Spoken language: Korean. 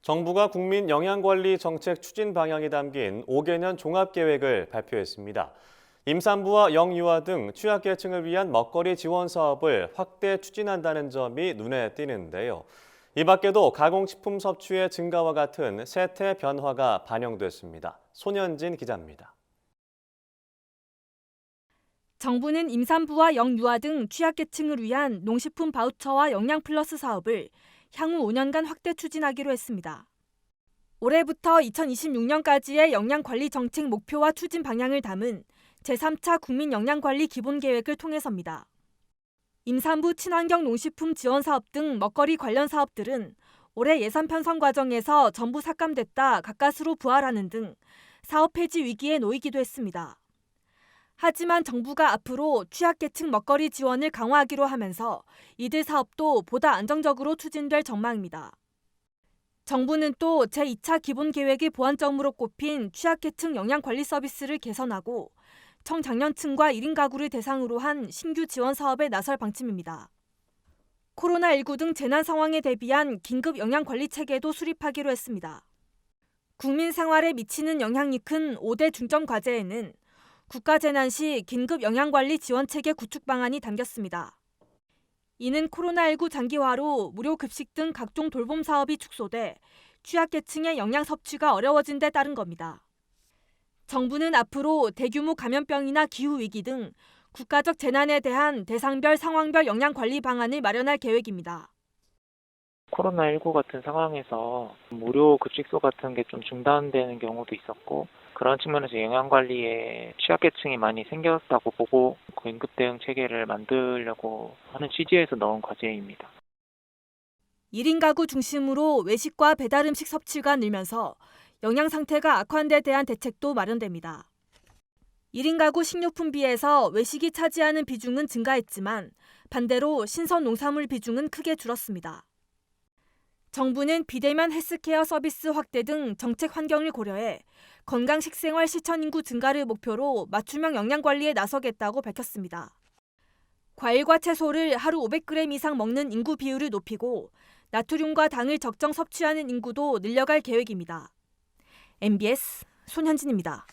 정부가 국민 영양관리 정책 추진 방향이 담긴 5개년 종합계획을 발표했습니다. 임산부와 영유아 등 취약계층을 위한 먹거리 지원 사업을 확대 추진한다는 점이 눈에 띄는데요. 이 밖에도 가공식품 섭취의 증가와 같은 세태 변화가 반영됐습니다. 손현진 기자입니다. 정부는 임산부와 영유아 등 취약계층을 위한 농식품 바우처와 영양 플러스 사업을 향후 5년간 확대 추진하기로 했습니다. 올해부터 2026년까지의 영양관리 정책 목표와 추진 방향을 담은 제3차 국민영양관리 기본계획을 통해서입니다. 임산부 친환경 농식품 지원 사업 등 먹거리 관련 사업들은 올해 예산 편성 과정에서 전부 삭감됐다 가까스로 부활하는 등 사업 폐지 위기에 놓이기도 했습니다. 하지만 정부가 앞으로 취약계층 먹거리 지원을 강화하기로 하면서 이들 사업도 보다 안정적으로 추진될 전망입니다. 정부는 또 제2차 기본계획의 보완점으로 꼽힌 취약계층 영양관리 서비스를 개선하고 청장년층과 1인 가구를 대상으로 한 신규 지원 사업에 나설 방침입니다. 코로나19 등 재난 상황에 대비한 긴급 영양관리 체계도 수립하기로 했습니다. 국민 생활에 미치는 영향이 큰 5대 중점 과제에는 국가재난 시 긴급 영양관리 지원체계 구축 방안이 담겼습니다. 이는 코로나19 장기화로 무료 급식 등 각종 돌봄 사업이 축소돼 취약계층의 영양 섭취가 어려워진 데 따른 겁니다. 정부는 앞으로 대규모 감염병이나 기후위기 등 국가적 재난에 대한 대상별 상황별 영양관리 방안을 마련할 계획입니다. 코로나19 같은 상황에서 무료 급식소 같은 게 좀 중단되는 경우도 있었고, 그런 측면에서 영양관리에 취약계층이 많이 생겼다고 보고 긴급 대응 체계를 만들려고 하는 취지에서 넣은 과제입니다. 1인 가구 중심으로 외식과 배달 음식 섭취가 늘면서 영양 상태가 악화한 데 대한 대책도 마련됩니다. 1인 가구 식료품비에서 외식이 차지하는 비중은 증가했지만 반대로 신선 농산물 비중은 크게 줄었습니다. 정부는 비대면 헬스케어 서비스 확대 등 정책 환경을 고려해 건강 식생활 실천 인구 증가를 목표로 맞춤형 영양관리에 나서겠다고 밝혔습니다. 과일과 채소를 하루 500g 이상 먹는 인구 비율을 높이고 나트륨과 당을 적정 섭취하는 인구도 늘려갈 계획입니다. MBS 손현진입니다.